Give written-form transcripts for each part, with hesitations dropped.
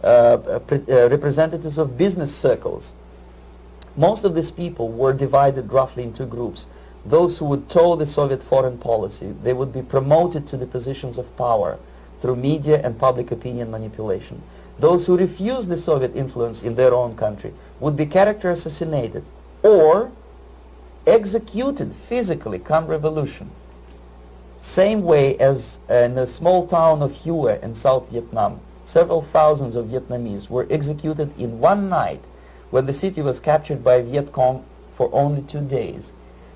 representatives of business circles. Most of these people were divided roughly in two groups. Those who would toe the Soviet foreign policy, they would be promoted to the positions of power through media and public opinion manipulation. Those who refused the Soviet influence in their own country would be character assassinated or executed physically come revolution. Same way as in the small town of Hue in South Vietnam, several thousands of Vietnamese were executed in one night when the city was captured by Viet Cong for only 2 days.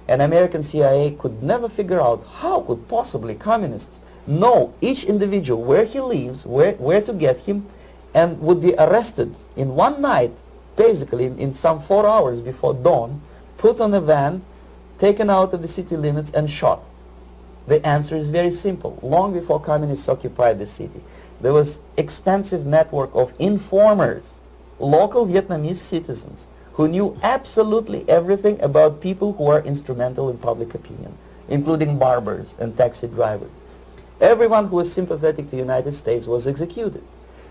And American CIA could never figure out how could possibly communists know each individual, where he lives, where to get him, and would be arrested in one night, basically in some 4 hours before dawn, put on a van, taken out of the city limits and shot. The answer is very simple. Long before communists occupied the city, there was extensive network of informers, local Vietnamese citizens, who knew absolutely everything about people who are instrumental in public opinion, including barbers and taxi drivers. Everyone who was sympathetic to the United States was executed.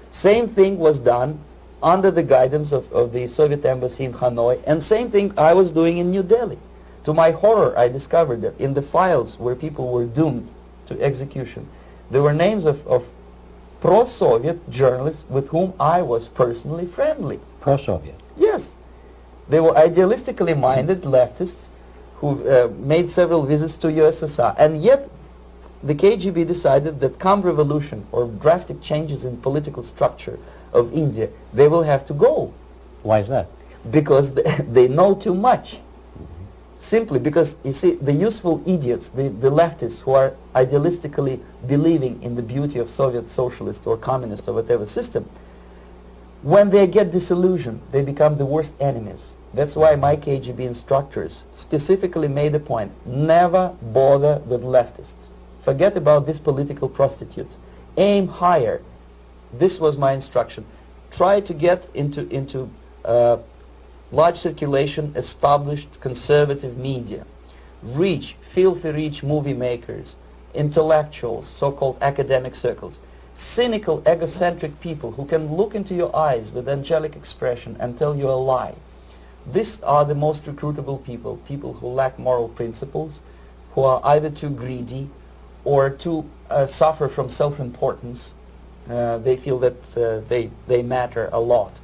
Same thing was done under the guidance of the Soviet embassy in Hanoi, and same thing I was doing in New Delhi. To my horror, I discovered that in the files where people were doomed to execution, there were names of pro-Soviet journalists with whom I was personally friendly. Pro-Soviet? Yes. They were idealistically minded leftists who made several visits to USSR, and yet the KGB decided that come revolution or drastic changes in political structure of India, they will have to go. Why is that? Because they know too much. Simply because, you see, the useful idiots, the leftists who are idealistically believing in the beauty of Soviet socialist or communist or whatever system, when they get disillusioned, they become the worst enemies. That's why my KGB instructors specifically made a point, never bother with leftists. Forget about these political prostitutes. Aim higher. This was my instruction. Try to get into large circulation, established conservative media. Rich, filthy rich movie makers, intellectuals, so-called academic circles. Cynical, egocentric people who can look into your eyes with angelic expression and tell you a lie. These are the most recruitable people, people who lack moral principles, who are either too greedy or too suffer from self-importance. They feel that they matter a lot.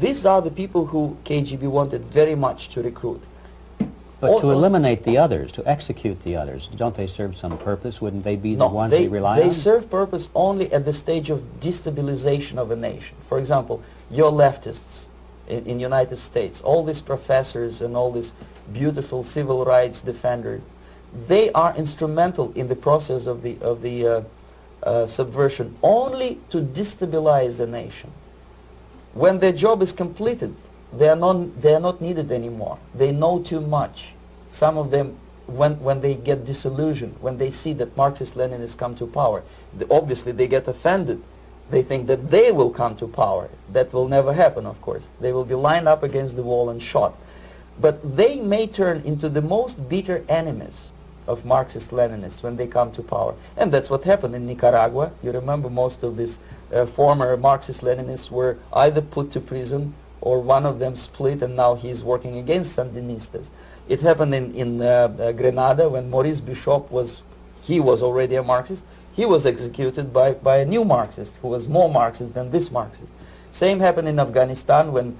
These are the people who KGB wanted very much to recruit. But to eliminate the others, to execute the others, don't they serve some purpose? Wouldn't they be the ones they rely on? They serve purpose only at the stage of destabilization of a nation. For example, your leftists in United States, all these professors and all these beautiful civil rights defenders, they are instrumental in the process of the subversion only to destabilize the nation. When their job is completed, they are not needed anymore. They know too much. Some of them, when they get disillusioned, when they see that Marxist-Leninists come to power, obviously they get offended. They think that they will come to power. That will never happen, of course. They will be lined up against the wall and shot. But they may turn into the most bitter enemies of Marxist-Leninists when they come to power. And that's what happened in Nicaragua. You remember most of these former Marxist-Leninists were either put to prison or one of them split, and now he's working against Sandinistas. It happened in Grenada when Maurice Bishop was already a Marxist. He was executed by a new Marxist who was more Marxist than this Marxist. Same happened in Afghanistan when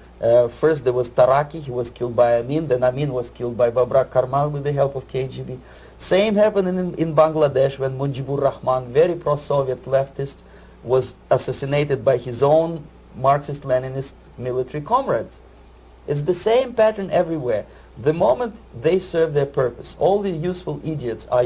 first there was Taraki, he was killed by Amin, then Amin was killed by Babrak Karmal with the help of KGB. Same happened in Bangladesh when Mujibur Rahman, very pro-Soviet leftist, was assassinated by his own Marxist-Leninist military comrades. It's the same pattern everywhere. The moment they serve their purpose, all the useful idiots are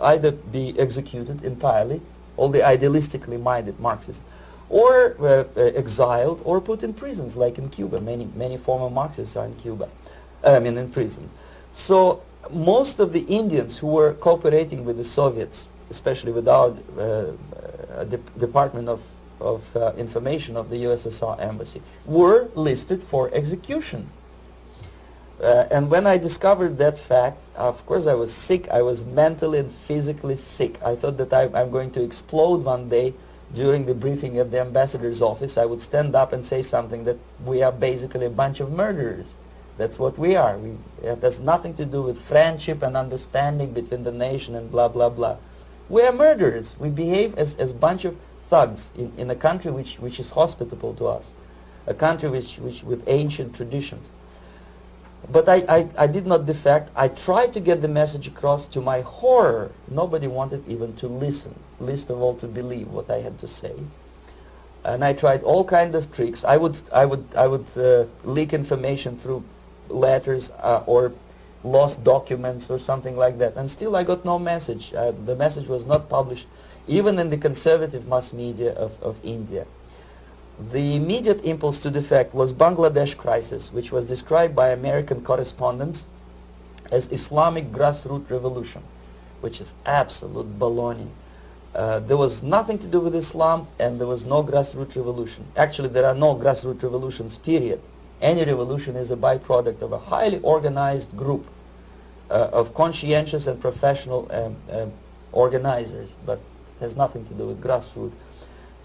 either be executed entirely, all the idealistically minded Marxists, or exiled or put in prisons, like in Cuba. Many former Marxists are in Cuba, in prison. So most of the Indians who were cooperating with the Soviets, especially with our Department of Information of the USSR Embassy, were listed for execution. And when I discovered that fact, of course I was sick. I was mentally and physically sick. I thought that I'm going to explode one day during the briefing at the ambassador's office, I would stand up and say something that we are basically a bunch of murderers. That's what we are. It has nothing to do with friendship and understanding between the nation and blah, blah, blah. We are murderers. We behave as a bunch of thugs in a country which is hospitable to us, a country which with ancient traditions. But I did not defect. I tried to get the message across. To my horror, nobody wanted even to listen, least of all to believe what I had to say. And I tried all kinds of tricks. I would leak information through letters or lost documents or something like that. And still I got no message. The message was not published, even in the conservative mass media of India. The immediate impulse to defect was Bangladesh crisis, which was described by American correspondents as Islamic grassroots revolution, which is absolute baloney. There was nothing to do with Islam, and there was no grassroots revolution. Actually, there are no grassroots revolutions, period. Any revolution is a byproduct of a highly organized group of conscientious and professional organizers, but has nothing to do with grassroots.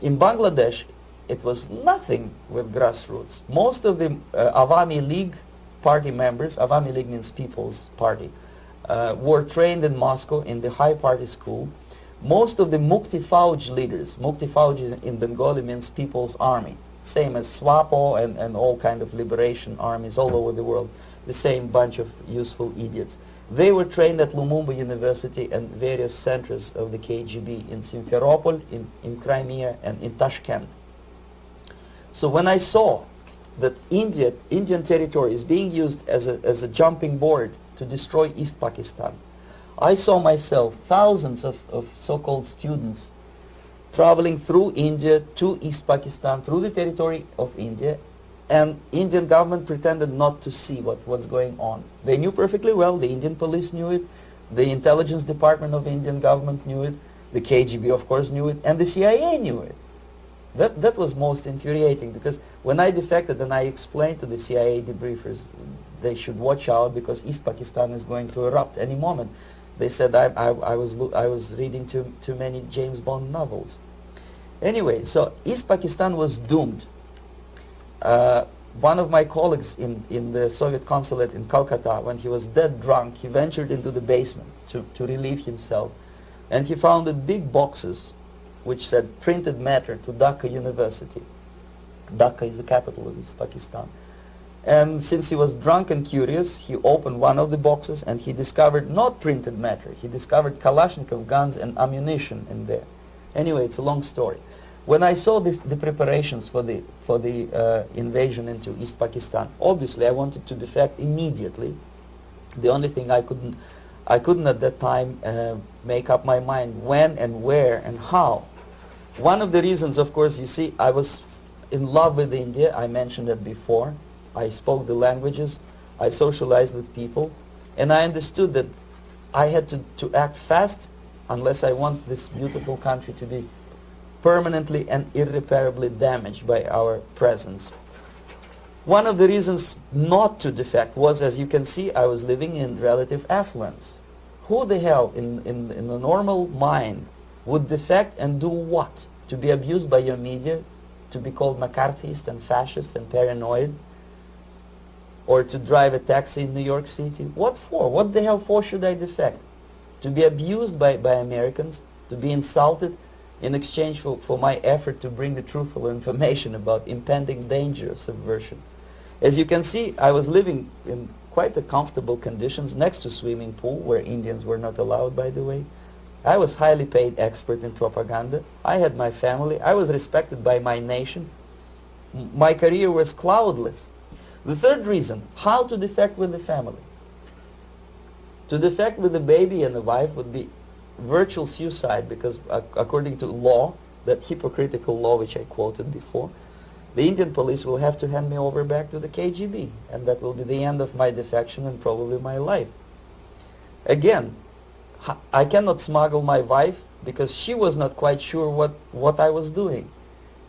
In Bangladesh, it was nothing with grassroots. Most of the Awami League party members, Awami League means People's Party, were trained in Moscow in the high party school. Most of the Mukti Fauj leaders, Mukti Fauj in Bengali means People's Army, same as SWAPO and all kind of liberation armies all over the world, the same bunch of useful idiots. They were trained at Lumumba University and various centers of the KGB in Simferopol, in Crimea, and in Tashkent. So when I saw that Indian territory is being used as a jumping board to destroy East Pakistan, I saw myself thousands of so-called students traveling through India to East Pakistan, through the territory of India, and Indian government pretended not to see what's going on. They knew perfectly well, the Indian police knew it, the intelligence department of the Indian government knew it, the KGB of course knew it, and the CIA knew it. That was most infuriating, because when I defected and I explained to the CIA debriefers they should watch out because East Pakistan is going to erupt any moment, they said I was reading too many James Bond novels. Anyway, so East Pakistan was doomed. One of my colleagues in the Soviet consulate in Calcutta, when he was dead drunk, he ventured into the basement to relieve himself, and he found big boxes which said printed matter to Dhaka University. Dhaka is the capital of East Pakistan. And since he was drunk and curious, he opened one of the boxes and he discovered not printed matter. He discovered Kalashnikov guns and ammunition in there. Anyway, it's a long story. When I saw the preparations for the invasion into East Pakistan, obviously I wanted to defect immediately. The only thing I couldn't at that time make up my mind when and where and how. One of the reasons, of course, you see, I was in love with India. I mentioned it before. I spoke the languages. I socialized with people. And I understood that I had to act fast unless I want this beautiful country to be permanently and irreparably damaged by our presence. One of the reasons not to defect was, as you can see, I was living in relative affluence. Who the hell in a normal mind would defect and do what? To be abused by your media, to be called McCarthyist and fascist and paranoid, or to drive a taxi in New York City? What for? What the hell for should I defect? To be abused by Americans, to be insulted in exchange for my effort to bring the truthful information about impending danger of subversion. As you can see, I was living in quite a comfortable conditions next to swimming pool, where Indians were not allowed, by the way. I was highly paid expert in propaganda. I had my family. I was respected by my nation. My career was cloudless. The third reason, how to defect with the family. To defect with the baby and the wife would be virtual suicide, because according to law, that hypocritical law which I quoted before, the Indian police will have to hand me over back to the KGB, and that will be the end of my defection and probably my life. Again, I cannot smuggle my wife because she was not quite sure what I was doing.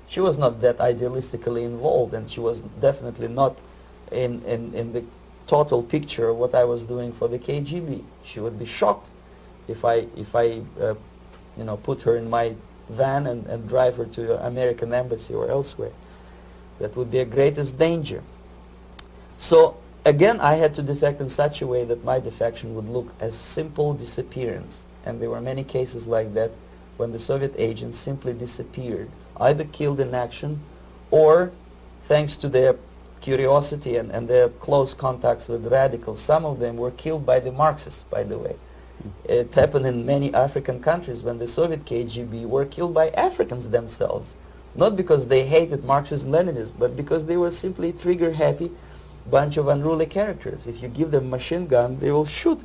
She was not that idealistically involved, and she was definitely not in the total picture of what I was doing for the KGB. She would be shocked if I put her in my van and drive her to the American embassy or elsewhere. That would be a greatest danger. So again, I had to defect in such a way that my defection would look as simple disappearance. And there were many cases like that when the Soviet agents simply disappeared, either killed in action or, thanks to their curiosity and their close contacts with radicals, some of them were killed by the Marxists, by the way. It happened in many African countries when the Soviet KGB were killed by Africans themselves. Not because they hated Marxism Leninism, but because they were simply trigger-happy bunch of unruly characters. If you give them a machine gun, they will shoot.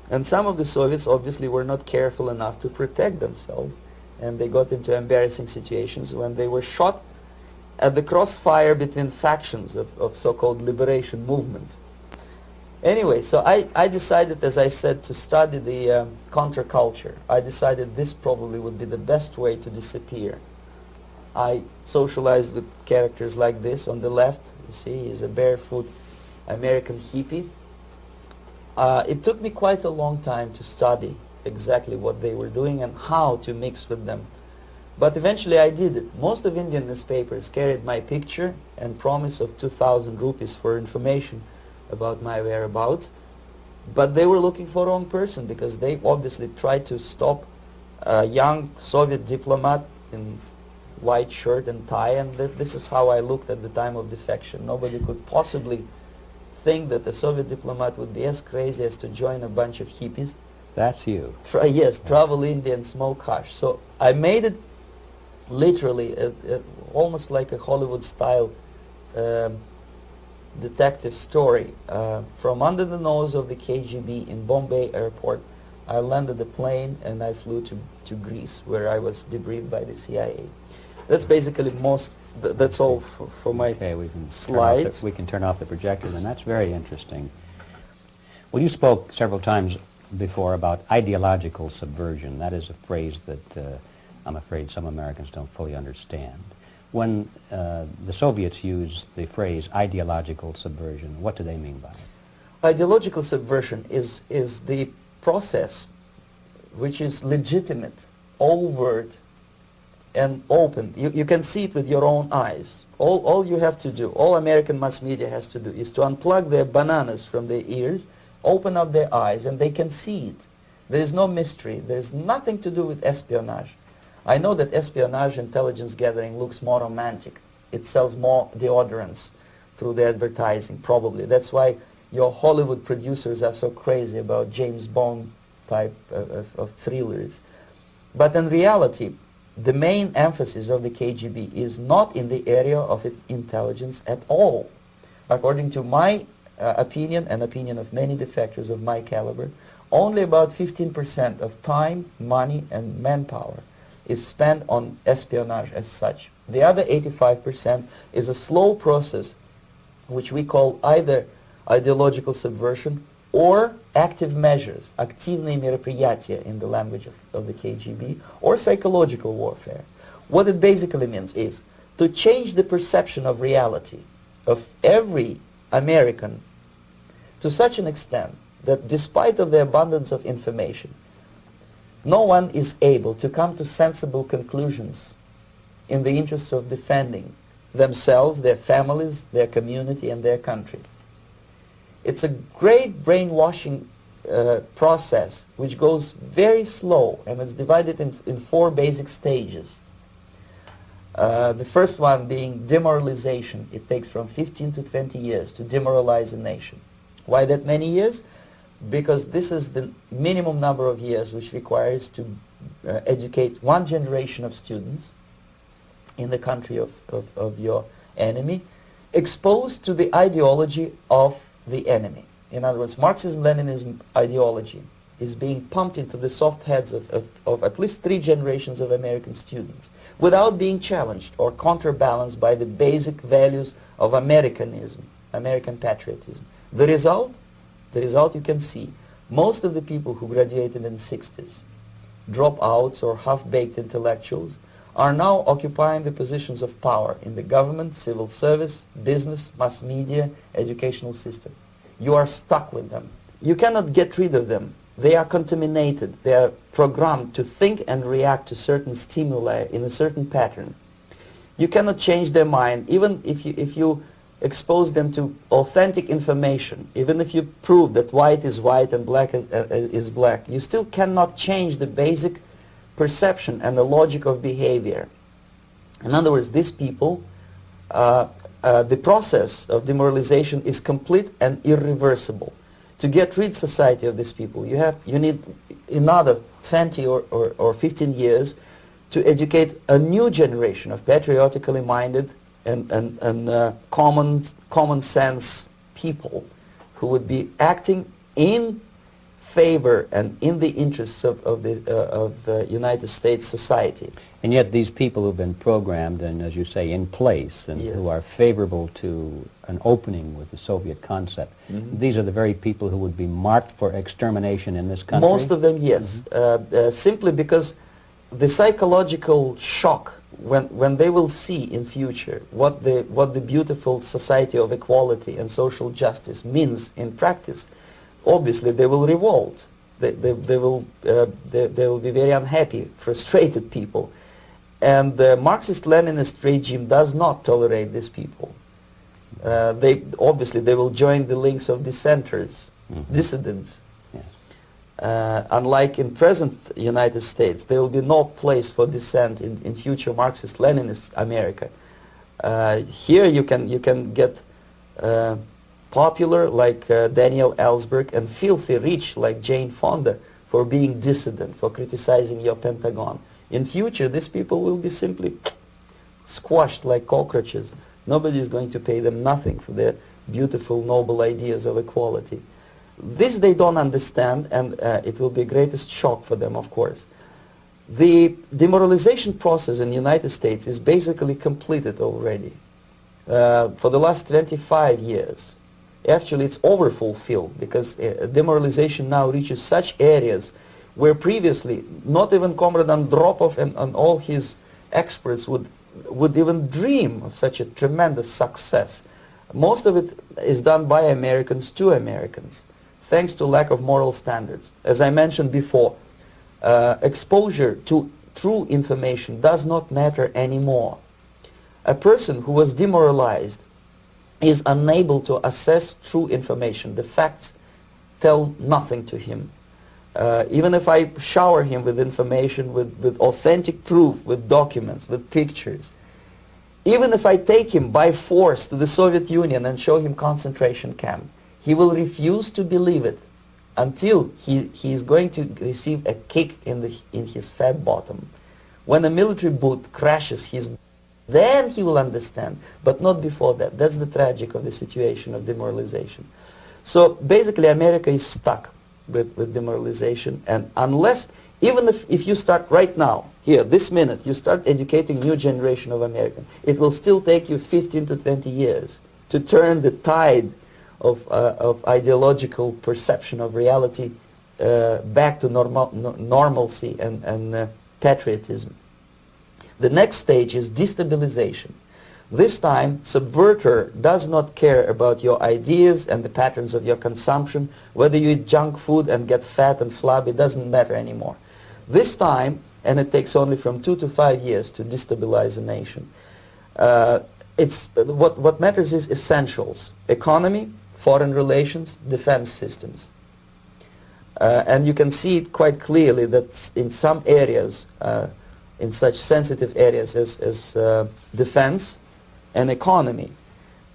And some of the Soviets obviously were not careful enough to protect themselves, and they got into embarrassing situations when they were shot at the crossfire between factions of so-called liberation movements. Anyway, so I decided, as I said, to study the counterculture. I decided this probably would be the best way to disappear. I socialized with characters like this. On the left, you see, he's a barefoot American hippie. It took me quite a long time to study exactly what they were doing and how to mix with them. But eventually I did it. Most of Indian newspapers carried my picture and promise of 2,000 rupees for information about my whereabouts. But they were looking for the wrong person, because they obviously tried to stop a young Soviet diplomat in white shirt and tie, and this is how I looked at the time of defection. Nobody could possibly think that a Soviet diplomat would be as crazy as to join a bunch of hippies. That's you. Travel India and smoke hash. So I made it literally almost like a Hollywood-style detective story. From under the nose of the KGB in Bombay airport, I landed the plane and I flew to Greece, where I was debriefed by the CIA. That's basically that's all for my slides. We can turn off the projector, and that's very interesting. Well, you spoke several times before about ideological subversion. That is a phrase that I'm afraid some Americans don't fully understand. When the Soviets use the phrase ideological subversion, what do they mean by it? Ideological subversion is the process which is legitimate, overt, and open. You can see it with your own eyes. All you have to do, all American mass media has to do, is to unplug their bananas from their ears, open up their eyes, and they can see it. There is no mystery. There is nothing to do with espionage. I know that espionage intelligence gathering looks more romantic. It sells more deodorants through the advertising, probably. That's why your Hollywood producers are so crazy about James Bond type of thrillers. But in reality, the main emphasis of the KGB is not in the area of intelligence at all. According to my opinion and opinion of many defectors of my caliber, only about 15% of time, money, and manpower is spent on espionage as such. The other 85% is a slow process which we call either ideological subversion or active measures, активные мероприятия in the language of the KGB, or psychological warfare. What it basically means is to change the perception of reality of every American to such an extent that despite of the abundance of information, no one is able to come to sensible conclusions in the interests of defending themselves, their families, their community, and their country. It's a great brainwashing process which goes very slow, and it's divided in 4 basic stages. The first one being demoralization. It takes from 15 to 20 years to demoralize a nation. Why that many years? Because this is the minimum number of years which requires to educate one generation of students in the country of your enemy, exposed to the ideology of the enemy. In other words, Marxism-Leninism ideology is being pumped into the soft heads of at least 3 generations of American students without being challenged or counterbalanced by the basic values of Americanism, American patriotism. The result you can see. Most of the people who graduated in the 60s, dropouts or half-baked intellectuals, are now occupying the positions of power in the government, civil service, business, mass media, educational system. You are stuck with them. You cannot get rid of them they are contaminated. They are programmed to think and react to certain stimuli in a certain pattern. You cannot change their mind, even if you expose them to authentic information, even if you prove that white is white and black is black, you still cannot change the basic perception and the logic of behavior. In other words, these people, the process of demoralization is complete and irreversible. To get rid society of these people, you need another 20 or 15 years to educate a new generation of patriotically minded and common sense people who would be acting in favor and in the interests of the United States society. And yet these people who've been programmed and, as you say, in place and Yes. who are favorable to an opening with the Soviet concept, these are the very people who would be marked for extermination in this country? Most of them, yes. Simply because the psychological shock when they will see in future what the beautiful society of equality and social justice means in practice, obviously they will revolt. They will be very unhappy, frustrated people. And the Marxist-Leninist regime does not tolerate these people. Obviously they will join the links of dissenters, dissidents. Yes. Unlike in present United States, there will be no place for dissent in future Marxist-Leninist America. Here you can get popular like Daniel Ellsberg and filthy rich like Jane Fonda for being dissident, for criticizing your Pentagon. In future, these people will be simply squashed like cockroaches. Nobody is going to pay them nothing for their beautiful, noble ideas of equality. This they don't understand, and it will be greatest shock for them, of course. The demoralization process in the United States is basically completed already. For the last 25 years. Actually, it's overfulfilled because demoralization now reaches such areas where previously not even Comrade Andropov and all his experts would even dream of such a tremendous success. Most of it is done by Americans to Americans, thanks to lack of moral standards. As I mentioned before, exposure to true information does not matter anymore. A person who was demoralized is unable to assess true information. The facts tell nothing to him. Even if I shower him with information, with authentic proof, with documents, with pictures, even if I take him by force to the Soviet Union and show him concentration camp, he will refuse to believe it until he is going to receive a kick in his fat bottom. When a military boot crashes his, then he will understand, but not before that. That's the tragic of the situation of demoralization. So basically America is stuck with demoralization, and unless, even if you start right now, here, this minute, you start educating new generation of Americans, it will still take you 15 to 20 years to turn the tide of ideological perception of reality back to normalcy and patriotism. The next stage is destabilization. This time, subverter does not care about your ideas and the patterns of your consumption. Whether you eat junk food and get fat and flabby, doesn't matter anymore. This time, and it takes only from 2 to 5 years to destabilize a nation, what matters is essentials: economy, foreign relations, defense systems. And you can see it quite clearly that in some areas, in such sensitive areas as defense and economy,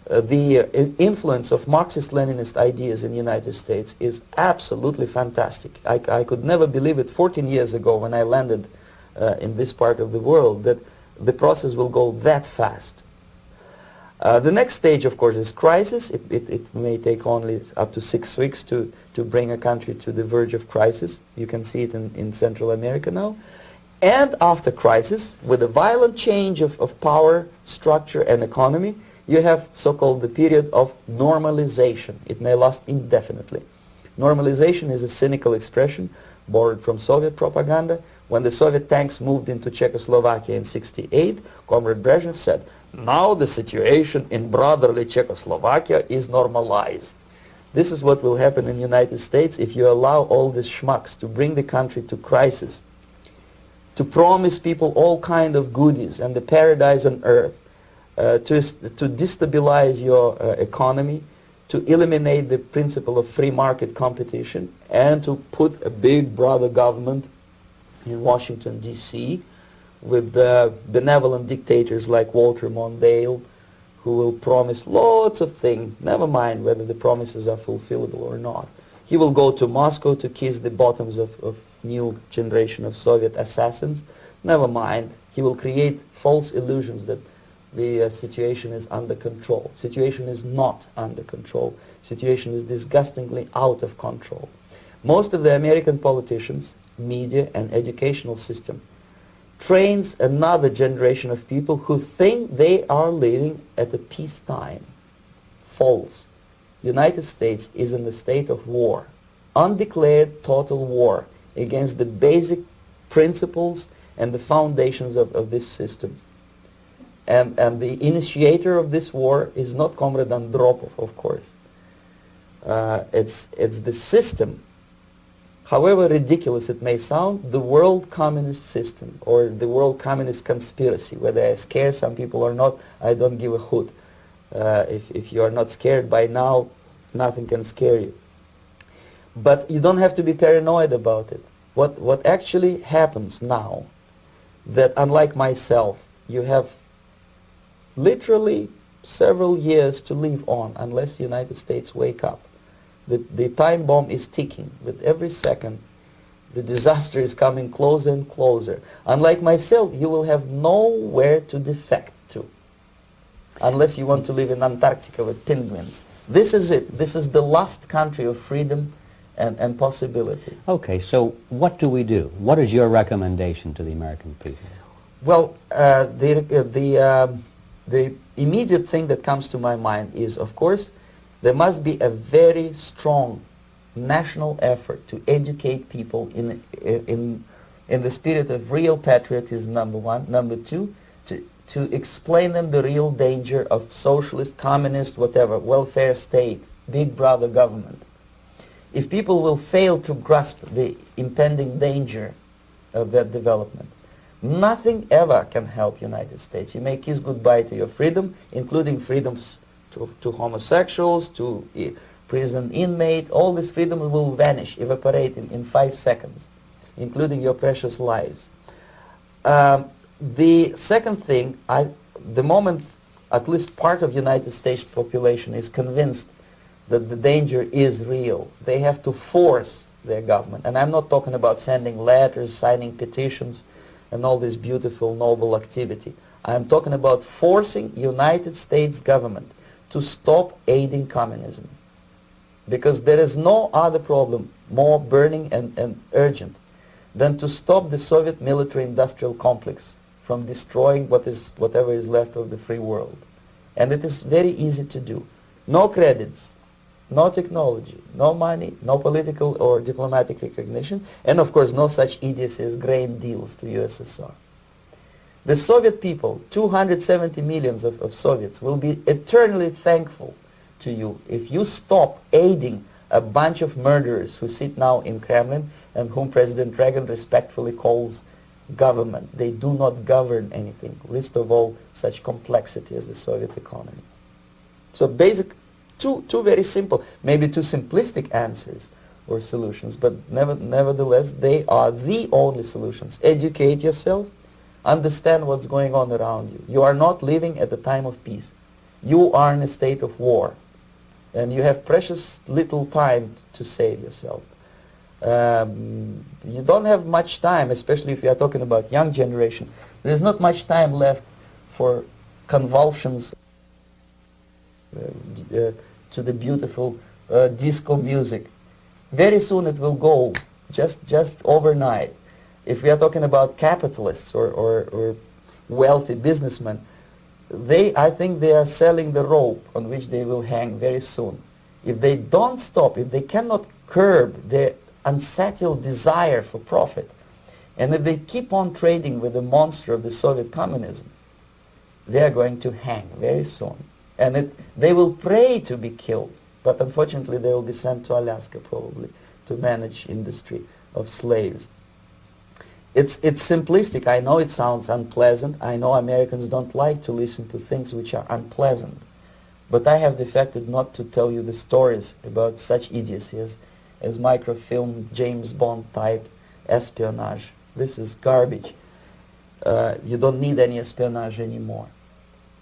the influence of Marxist-Leninist ideas in the United States is absolutely fantastic. I could never believe it 14 years ago when I landed in this part of the world that the process will go that fast. The next stage, of course, is crisis. It may take only up to 6 weeks to bring a country to the verge of crisis. You can see it in Central America now. And after crisis, with a violent change of power, structure, and economy, you have so-called the period of normalization. It may last indefinitely. Normalization is a cynical expression borrowed from Soviet propaganda. When the Soviet tanks moved into Czechoslovakia in '68, Comrade Brezhnev said, "Now the situation in brotherly Czechoslovakia is normalized." This is what will happen in the United States if you allow all these schmucks to bring the country to crisis, to promise people all kind of goodies and the paradise on earth, to destabilize your economy, to eliminate the principle of free market competition, and to put a big brother government in Washington, D.C., with benevolent dictators like Walter Mondale, who will promise lots of things, never mind whether the promises are fulfillable or not. He will go to Moscow to kiss the bottoms of new generation of Soviet assassins. Never mind. He will create false illusions that the situation is under control. Situation is not under control. Situation is disgustingly out of control. Most of the American politicians, media, and educational system trains another generation of people who think they are living at a peacetime. False. United States is in a state of war, undeclared total war against the basic principles and the foundations of this system. And the initiator of this war is not Comrade Andropov, of course. It's the system. However ridiculous it may sound, the world communist system or the world communist conspiracy, whether I scare some people or not, I don't give a hoot. If you are not scared by now, nothing can scare you. But you don't have to be paranoid about it. What actually happens now, that unlike myself, you have literally several years to live on unless the United States wake up. The time bomb is ticking. With every second, the disaster is coming closer and closer. Unlike myself, you will have nowhere to defect to, unless you want to live in Antarctica with penguins. This is it. This is the last country of freedom and possibility. Okay, so what do we do? What is your recommendation to the American people? Well, the immediate thing that comes to my mind is, of course, there must be a very strong national effort to educate people in the spirit of real patriotism, number one. Number two, to explain them the real danger of socialist, communist, whatever, welfare state, big brother government. If people will fail to grasp the impending danger of that development, nothing ever can help United States. You may kiss goodbye to your freedom, including freedoms to homosexuals, to prison inmate. All these freedoms will vanish, evaporate in 5 seconds, including your precious lives. The second thing, the moment at least part of United States population is convinced that the danger is real, they have to force their government. And I'm not talking about sending letters, signing petitions, and all this beautiful, noble activity. I'm talking about forcing United States government to stop aiding communism. Because there is no other problem more burning and urgent than to stop the Soviet military-industrial complex from destroying whatever is left of the free world. And it is very easy to do. No credits, no technology, no money, no political or diplomatic recognition, and of course no such idiocy as grain deals to USSR. The Soviet people, 270 millions of Soviets, will be eternally thankful to you if you stop aiding a bunch of murderers who sit now in Kremlin and whom President Reagan respectfully calls government. They do not govern anything, least of all such complexity as the Soviet economy. So basic, two very simple, maybe too simplistic answers or solutions, but nevertheless they are the only solutions. Educate yourself, understand what's going on around you. You are not living at a time of peace. You are in a state of war, and you have precious little time to save yourself. You don't have much time, especially if you are talking about young generation. There's not much time left for convulsions to the beautiful disco music. Very soon it will go, just overnight. If we are talking about capitalists or wealthy businessmen, I think they are selling the rope on which they will hang very soon. If they don't stop, if they cannot curb their unsettled desire for profit, and if they keep on trading with the monster of the Soviet communism, they are going to hang very soon. And they will pray to be killed But unfortunately, they will be sent to Alaska probably to manage industry of slaves. It's simplistic. I know it sounds unpleasant. I know Americans don't like to listen to things which are unpleasant. But I have defected not to tell you the stories about such idiocy as microfilm, James Bond type espionage. This is garbage. You don't need any espionage anymore.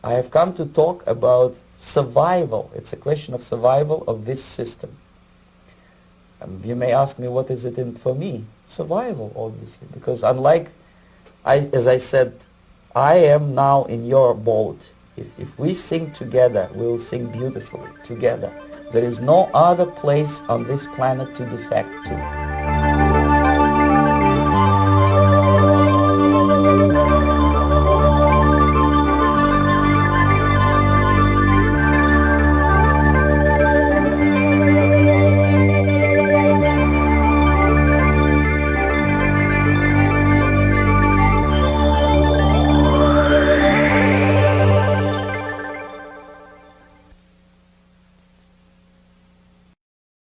I have come to talk about survival. It's a question of survival of this system. You may ask me, what is it in for me? Survival, obviously, because unlike, as I said, I am now in your boat. If we sing together, we'll sing beautifully together. There is no other place on this planet to defect to.